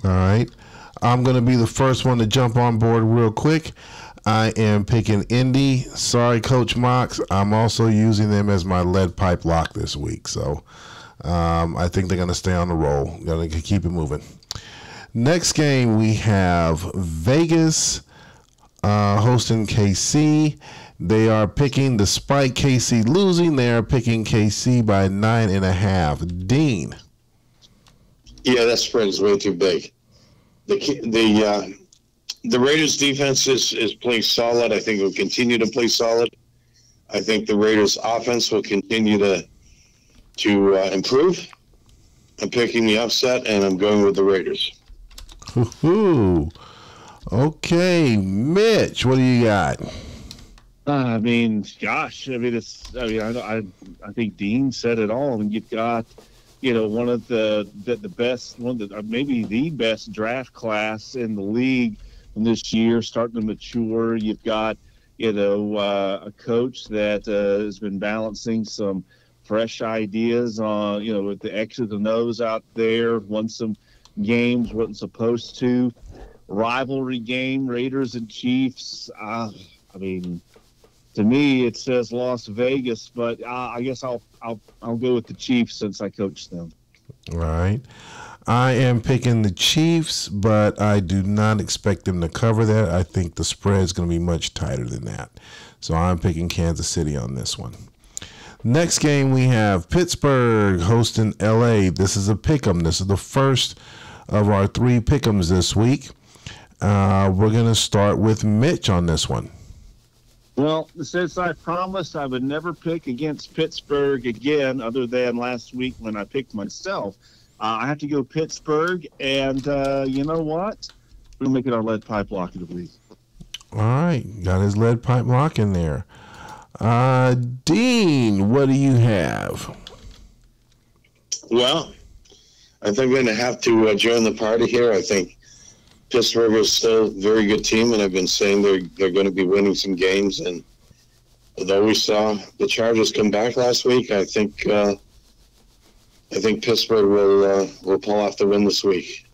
All right. I'm going to be the first one to jump on board real quick. I am picking Indy. Sorry, Coach Mox. I'm also using them as my lead pipe lock this week. So I think they're going to stay on the roll. Going to keep it moving. Next game, we have Vegas hosting KC. They are picking, despite KC losing, they are picking KC by 9.5. Dean. Yeah, that spread is way too big. The Raiders defense is playing solid. I think it will continue to play solid. I think the Raiders offense will continue to improve. I'm picking the upset, and I'm going with the Raiders. Hoo-hoo. Okay, Mitch, what do you got? I mean, gosh, I mean, I think Dean said it all. And you've got, one of the best, maybe the best draft class in the league this year, starting to mature. You've got, a coach that has been balancing some fresh ideas on, with the X's and O's out there, won some games, wasn't supposed to. Rivalry game, Raiders and Chiefs. I mean, to me, it says Las Vegas, but I guess I'll go with the Chiefs since I coached them. All right. I am picking the Chiefs, but I do not expect them to cover that. I think the spread is going to be much tighter than that. So I'm picking Kansas City on this one. Next game, we have Pittsburgh hosting LA. This is a pick'em. This is the first of our 3 pick'ems this week. We're going to start with Mitch on this one. Well, since I promised I would never pick against Pittsburgh again, other than last week when I picked myself, I have to go Pittsburgh. And you know what? We'll make it our lead pipe lock of the week. All right. Got his lead pipe lock in there. Dean, what do you have? Well, I think I'm going to have to join the party here. I think Pittsburgh is still a very good team, and I've been saying they're going to be winning some games. And although we saw the Chargers come back last week, I think Pittsburgh will pull off the win this week.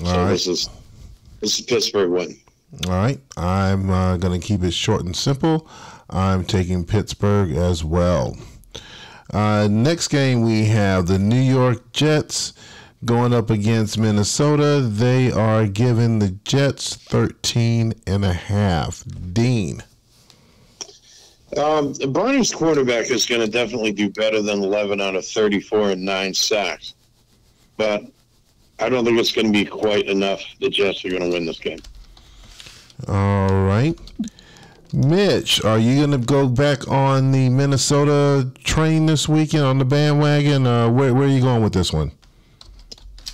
All right. This is a Pittsburgh win. All right. I'm going to keep it short and simple. I'm taking Pittsburgh as well. Next game, we have the New York Jets going up against Minnesota. They are giving the Jets 13.5. Dean. Barney's quarterback is going to definitely do better than 11 out of 34 and 9 sacks. But I don't think it's going to be quite enough. The Jets are going to win this game. All right. Mitch, are you going to go back on the Minnesota train this weekend on the bandwagon? Where are you going with this one?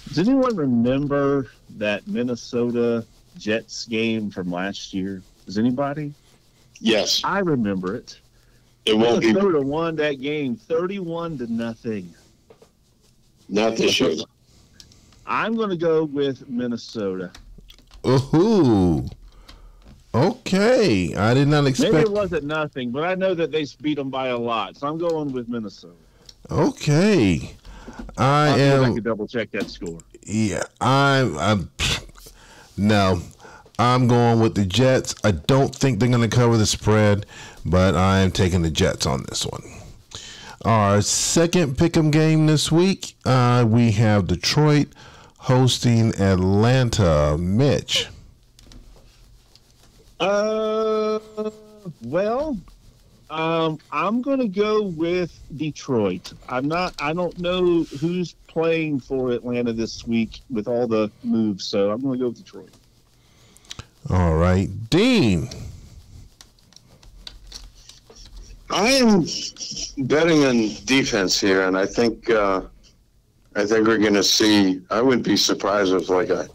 Does anyone remember that Minnesota Jets game from last year? Does anybody? Yes. I remember it. It won't be. Minnesota won that game 31-0. Not this year. I'm going to go with Minnesota. Ooh. Okay. I did not expect. Maybe it wasn't nothing, but I know that they beat them by a lot. So I'm going with Minnesota. Okay. I could double check that score. Yeah. No. I'm going with the Jets. I don't think they're going to cover the spread, but I am taking the Jets on this one. Our second pick'em game this week, we have Detroit hosting Atlanta. Mitch. I'm going to go with Detroit. I don't know who's playing for Atlanta this week with all the moves, so I'm going to go with Detroit. All right. Dean. I am betting on defense here, and I think we're going to see. I wouldn't be surprised if like a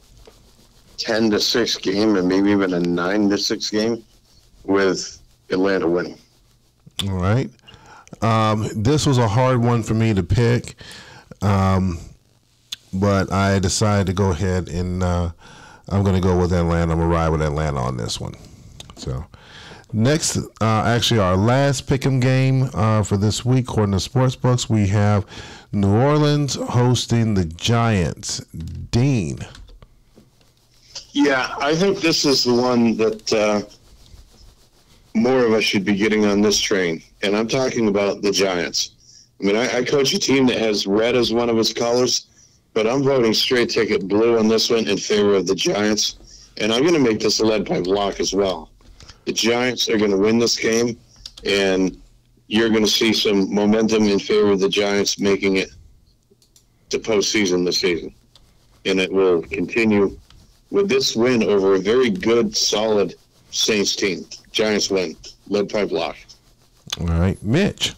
10-6 game, and maybe even a 9-6 game, with Atlanta winning. All right. This was a hard one for me to pick, but I decided to go ahead and I'm going to go with Atlanta. I'm going to ride with Atlanta on this one. So. Next, actually, our last pick'em game for this week, according to Sportsbooks, we have New Orleans hosting the Giants. Dean. Yeah, I think this is the one that more of us should be getting on this train, and I'm talking about the Giants. I mean, I coach a team that has red as one of its colors, but I'm voting straight ticket blue on this one in favor of the Giants, and I'm going to make this a lead pipe lock as well. The Giants are going to win this game, and you're going to see some momentum in favor of the Giants making it to postseason this season. and it will continue with this win over a very good, solid Saints team. Giants win. Lead pipe lock. All right, Mitch.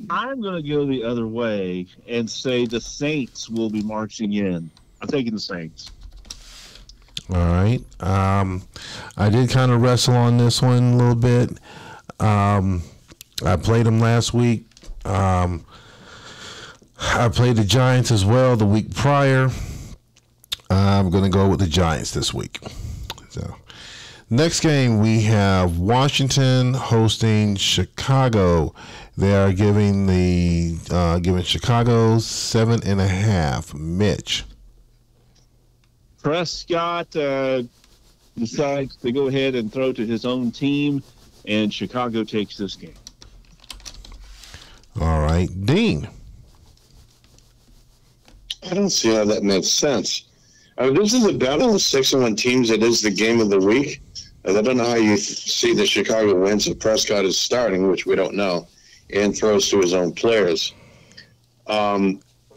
I'm going to go the other way and say the Saints will be marching in. I'm taking the Saints. All right. I did kind of wrestle on this one a little bit. I played them last week. I played the Giants as well the week prior. I'm going to go with the Giants this week. So, next game we have Washington hosting Chicago. They are giving Chicago 7.5. Mitch. Prescott decides to go ahead and throw to his own team, and Chicago takes this game. All right, Dean. I don't see how that makes sense. This is a battle of 6-1 teams. It is the game of the week. I don't know how you see the Chicago wins if Prescott is starting, which we don't know, and throws to his own players.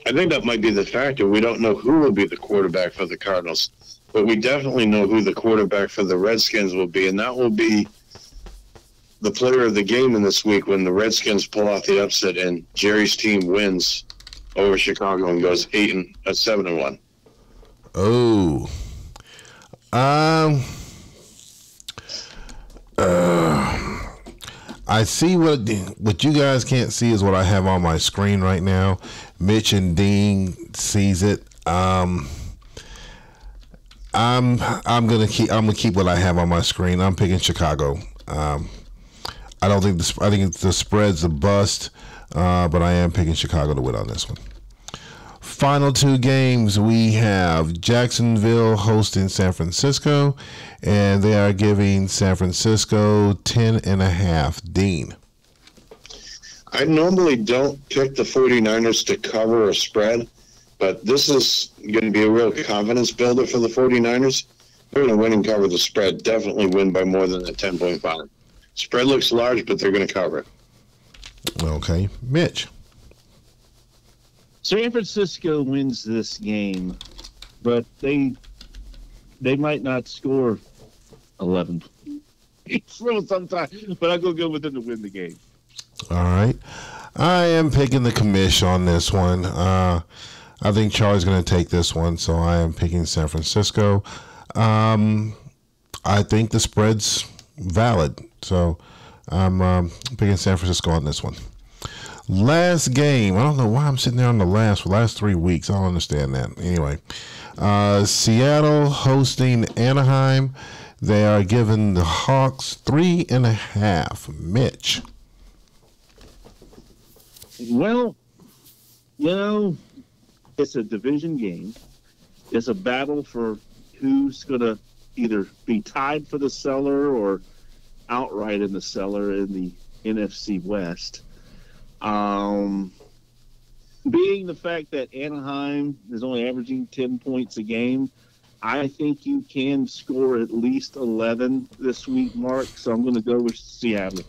I think that might be the factor. We don't know who will be the quarterback for the Cardinals, but we definitely know who the quarterback for the Redskins will be, and that will be the player of the game in this week when the Redskins pull off the upset and Jerry's team wins over Chicago and goes 7-1. Oh. I see what you guys can't see is what I have on my screen right now. Mitch and Dean sees it. I'm gonna keep what I have on my screen. I'm picking Chicago. I think the spread's a bust, but I am picking Chicago to win on this one. Final two games, we have Jacksonville hosting San Francisco, and they are giving San Francisco 10.5. Dean. I normally don't pick the 49ers to cover a spread, but this is going to be a real confidence builder for the 49ers. They're going to win and cover the spread, definitely win by more than a 10.5. Spread looks large, but they're going to cover it. Okay. Mitch. San Francisco wins this game, but they might not score 11 sometime, but I'm going to go with them to win the game. All right. I am picking the commish on this one. I think Charlie's going to take this one, so I am picking San Francisco. I think the spread's valid, so I'm picking San Francisco on this one. Last game. I don't know why I'm sitting there on the last 3 weeks. I don't understand that. Anyway, Seattle hosting Anaheim. They are giving the Hawks 3.5. Mitch. Well, it's a division game. It's a battle for who's going to either be tied for the cellar or outright in the cellar in the NFC West. Being the fact that Anaheim is only averaging 10 points a game, I think you can score at least 11 this week, Mark. So I'm going to go with Seattle.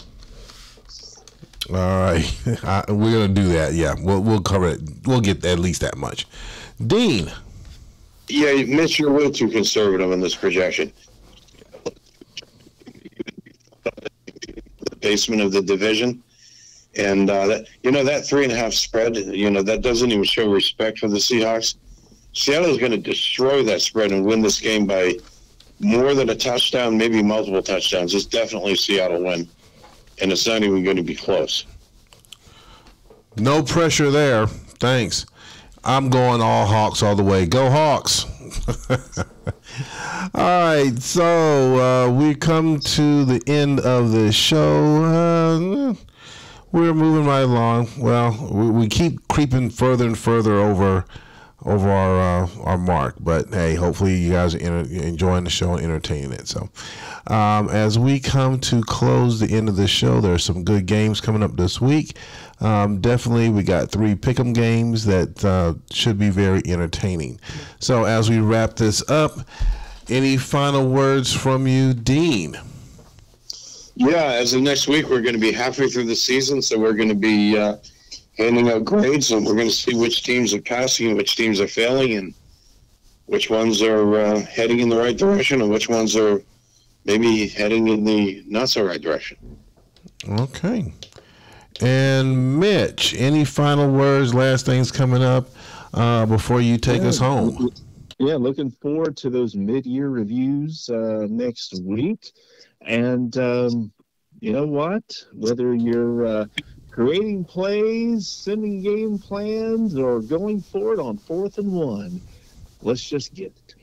All right, we're going to do that. Yeah, we'll cover it. We'll get at least that much. Dean. Yeah, Mitch, you're way too conservative in this projection. The basement of the division. And, that 3.5 spread, that doesn't even show respect for the Seahawks. Seattle is going to destroy that spread and win this game by more than a touchdown, maybe multiple touchdowns. It's definitely a Seattle win, and it's not even going to be close. No pressure there. Thanks. I'm going all Hawks all the way. Go Hawks. All right, so we come to the end of the show. We're moving right along. Well, we keep creeping further and further over our mark. But hey, hopefully you guys are enjoying the show and entertaining it. So, as we come to close the end of the show, there are some good games coming up this week. Definitely, we got 3 pick'em games that should be very entertaining. So, as we wrap this up, any final words from you, Dean? Yeah, as of next week, we're going to be halfway through the season, so we're going to be handing out grades, and we're going to see which teams are passing and which teams are failing, and which ones are heading in the right direction and which ones are maybe heading in the not so right direction. Okay. And Mitch, any final words, last things coming up before you take us home? Yeah, looking forward to those mid-year reviews next week. And you know what? Whether you're creating plays, sending game plans, or going for it on 4th and 1, let's just get it.